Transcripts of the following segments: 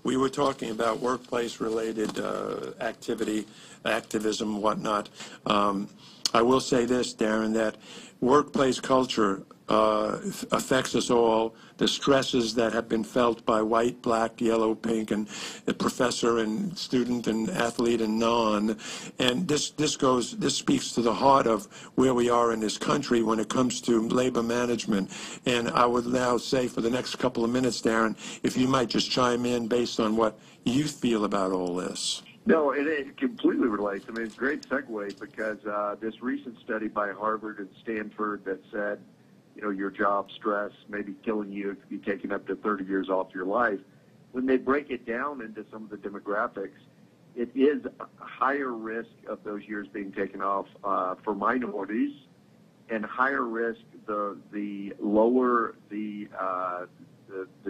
we were talking about workplace-related activism, whatnot. I will say this, Daren, that workplace culture affects us all. The stresses that have been felt by white, black, yellow, pink, and the professor and student and athlete and non. And this speaks to the heart of where we are in this country when it comes to labor management. And I would now say for the next couple of minutes, Daren, if you might just chime in based on what you feel about all this. No, it completely relates. I mean, it's a great segue because this recent study by Harvard and Stanford that said, you know, your job stress may be killing you. It could be taking up to 30 years off your life. When they break it down into some of the demographics, it is a higher risk of those years being taken off for minorities, and higher risk the lower the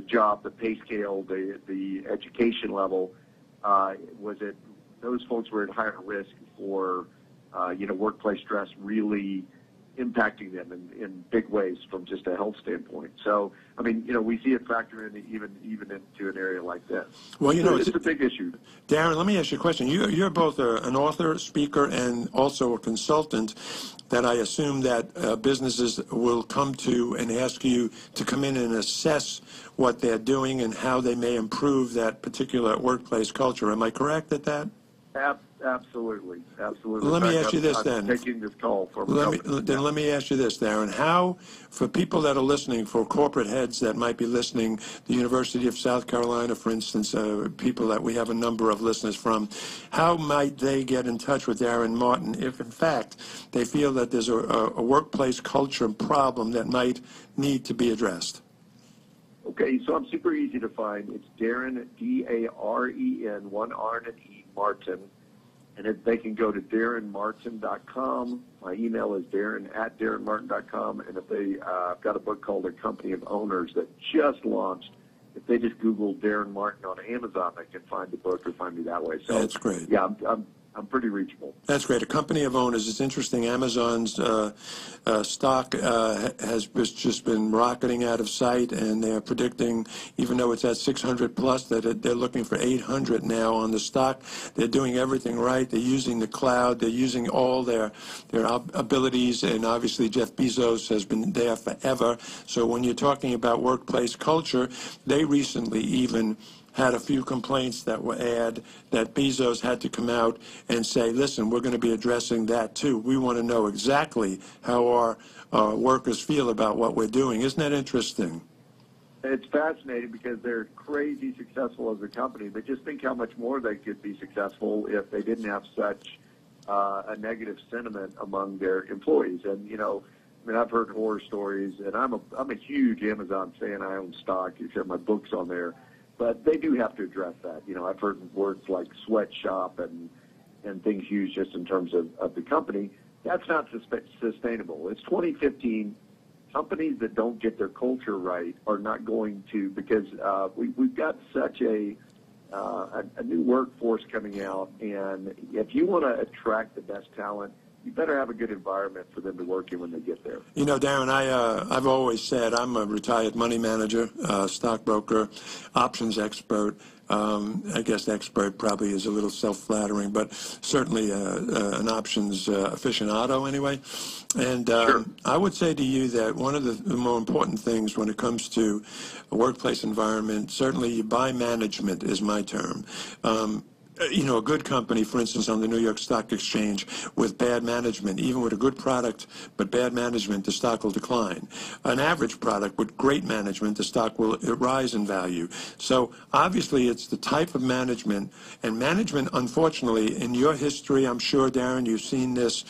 job, the pay scale, the education level. Those folks were at higher risk for workplace stress really impacting them in big ways from just a health standpoint. So, I mean, we see it factor in even into an area like this. Well, it's a big issue. Daren, let me ask you a question. You're both an author, speaker, and also a consultant that I assume that businesses will come to and ask you to come in and assess what they're doing and how they may improve that particular workplace culture. Am I correct at that? Absolutely. Let me ask you this then. I'm taking this call from let me ask you this, Daren. How, for people that are listening, for corporate heads that might be listening, the University of South Carolina, for instance, people that we have a number of listeners from, how might they get in touch with Daren Martin if, in fact, they feel that there's a workplace culture problem that might need to be addressed? Okay, so I'm super easy to find. It's Daren, D-A-R-E-N, one R and an E, Martin. And if they can go to DarenMartin.com. My email is Daren@DarenMartin.com. And if I've got a book called A Company of Owners that just launched. If they just Google Daren Martin on Amazon, they can find the book or find me that way. So that's great. Yeah, I'm pretty reachable. That's great. A Company of Owners. It's interesting. Amazon's stock has just been rocketing out of sight, and they're predicting, even though it's at 600 plus, that they're looking for 800 now on the stock. They're doing everything right. They're using the cloud. They're using all their abilities, and obviously Jeff Bezos has been there forever. So when you're talking about workplace culture, they recently even had a few complaints that that Bezos had to come out and say, listen, we're going to be addressing that too. We want to know exactly how our workers feel about what we're doing. Isn't that interesting? It's fascinating because they're crazy successful as a company, but just think how much more they could be successful if they didn't have such a negative sentiment among their employees. And, I've heard horror stories, and I'm a huge Amazon fan. I own stock. You have my books on there. But they do have to address that. I've heard words like sweatshop and things used just in terms of the company. That's not sustainable. It's 2015. Companies that don't get their culture right are not going to, because we've got such a new workforce coming out, and if you want to attract the best talent, you better have a good environment for them to work in when they get there. Daren, I've always said I'm a retired money manager, stockbroker, options expert. I guess expert probably is a little self-flattering, but certainly an options aficionado anyway. And Sure. I would say to you that one of the more important things when it comes to a workplace environment, certainly by management is my term. A good company, for instance, on the New York Stock Exchange, with bad management, even with a good product but bad management, the stock will decline. An average product with great management, the stock will rise in value. So obviously it's the type of management, and management, unfortunately, in your history, I'm sure, Daren, you've seen this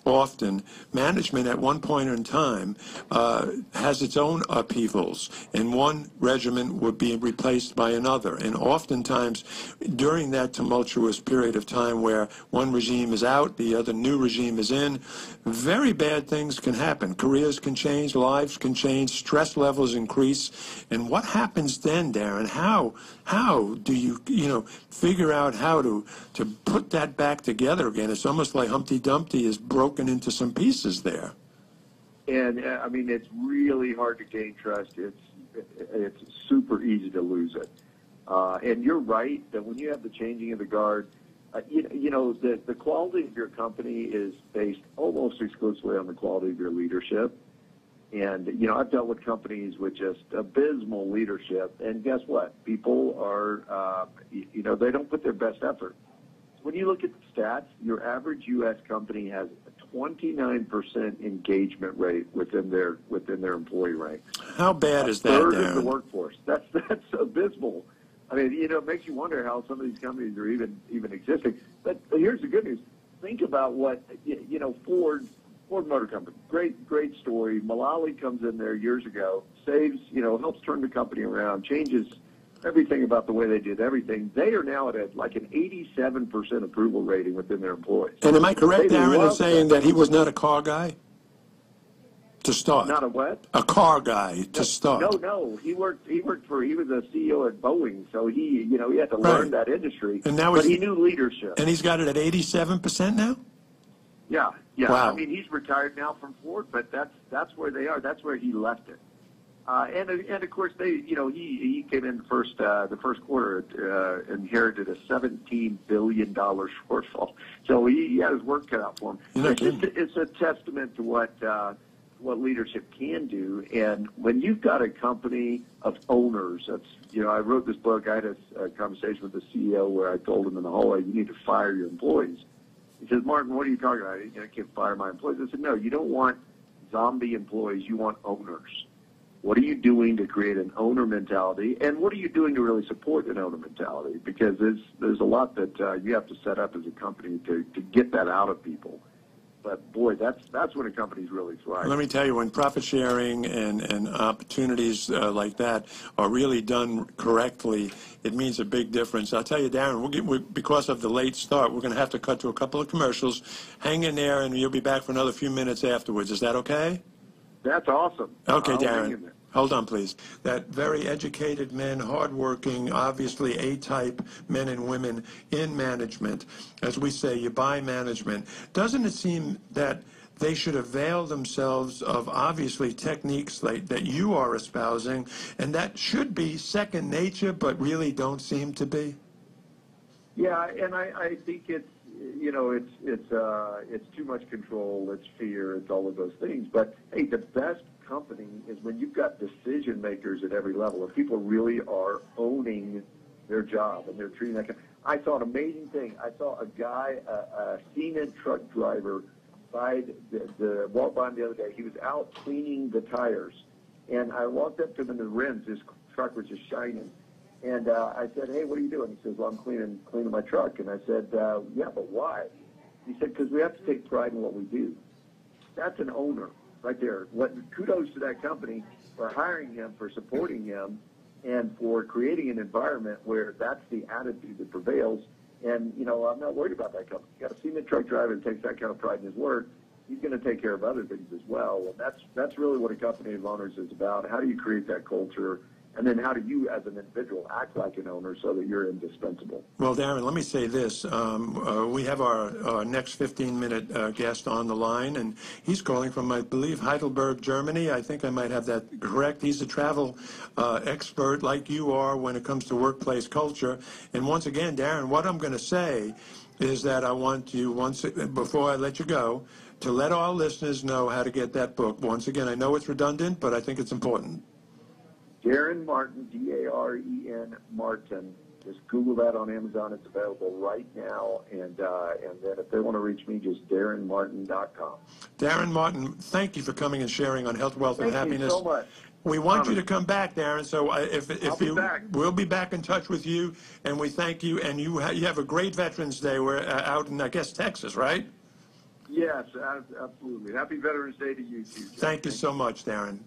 often. Management at one point in time has its own upheavals, and one regimen would be replaced by another. And oftentimes during that tumultuous period of time where one regime is out, the other new regime is in, very bad things can happen. Careers can change, lives can change, stress levels increase. And what happens then, Daren? How do you figure out how to put that back together again? It's almost like Humpty Dumpty is broken into some pieces there. And it's really hard to gain trust. It's super easy to lose it. And you're right that when you have the changing of the guard, the quality of your company is based almost exclusively on the quality of your leadership. And, I've dealt with companies with just abysmal leadership, and guess what? People are, they don't put their best effort. When you look at the stats, your average U.S. company has a 29% engagement rate within their employee ranks. How bad is that, Third Daren? of the workforce. That's abysmal. I mean, it makes you wonder how some of these companies are even existing. But here's the good news. Think about what, Ford Motor Company, great story. Mullally comes in there years ago, saves, helps turn the company around, changes everything about the way they did everything. They are now at an 87% approval rating within their employees. And am I correct, They Daren, in love saying that he was not a car guy to start? Not a what? A car guy to start. No. He was a CEO at Boeing, so he had to learn that industry. And now but he knew leadership. And he's got it at 87% now? Yeah. Wow. I mean, he's retired now from Ford, but that's where they are. That's where he left it. And of course he came in the first quarter inherited a $17 billion shortfall. So he had his work cut out for him. It's a testament to what leadership can do. And when you've got a company of owners, I wrote this book. I had a conversation with the CEO where I told him in the hallway, you need to fire your employees. He says, Martin, what are you talking about? I can't fire my employees. I said, no, you don't want zombie employees. You want owners. What are you doing to create an owner mentality? And what are you doing to really support an owner mentality? Because there's a lot that you have to set up as a company to get that out of people. But, boy, that's when a company's really thriving. Let me tell you, when profit sharing and opportunities like that are really done correctly, it means a big difference. I'll tell you, Daren, because of the late start, we're going to have to cut to a couple of commercials. Hang in there, and you'll be back for another few minutes afterwards. Is that okay? That's awesome. Okay, Daren. Hold on, please. That very educated men, hardworking, obviously A-type men and women in management, as we say, you buy management. Doesn't it seem that they should avail themselves of obviously techniques that you are espousing, and that should be second nature, but really don't seem to be? Yeah, and I think it's too much control, it's fear, it's all of those things. But hey, the best company is when you've got decision makers at every level, if people really are owning their job and they're treating that. I saw an amazing thing. I saw a guy, a cement truck driver, walked by him the other day. He was out cleaning the tires, and I walked up to him in the rims. His truck was just shining. And I said, hey, what are you doing? He says, well, I'm cleaning my truck. And I said, yeah, but why? He said, because we have to take pride in what we do. That's an owner right there. Kudos to that company for hiring him, for supporting him, and for creating an environment where that's the attitude that prevails. And, I'm not worried about that company. You got a cement truck driver that takes that kind of pride in his work. He's going to take care of other things as well. And that's really what a company of owners is about. How do you create that culture? And then how do you, as an individual, act like an owner so that you're indispensable? Well, Daren, let me say this. We have our next 15-minute guest on the line, and he's calling from, I believe, Heidelberg, Germany. I think I might have that correct. He's a travel expert like you are when it comes to workplace culture. And once again, Daren, what I'm going to say is that I want you, before I let you go, to let all listeners know how to get that book. Once again, I know it's redundant, but I think it's important. Daren Martin, D-A-R-E-N Martin. Just Google that on Amazon. It's available right now. And then if they want to reach me, just DarenMartin.com. Daren Martin, thank you for coming and sharing on health, wealth, and happiness. Thank you so much. We want you to come back, Daren. So we'll be back in touch with you, and we thank you. And you have a great Veterans Day. We're out in, I guess, Texas, right? Yes, absolutely. Happy Veterans Day to you, too. Thank you so much, Daren.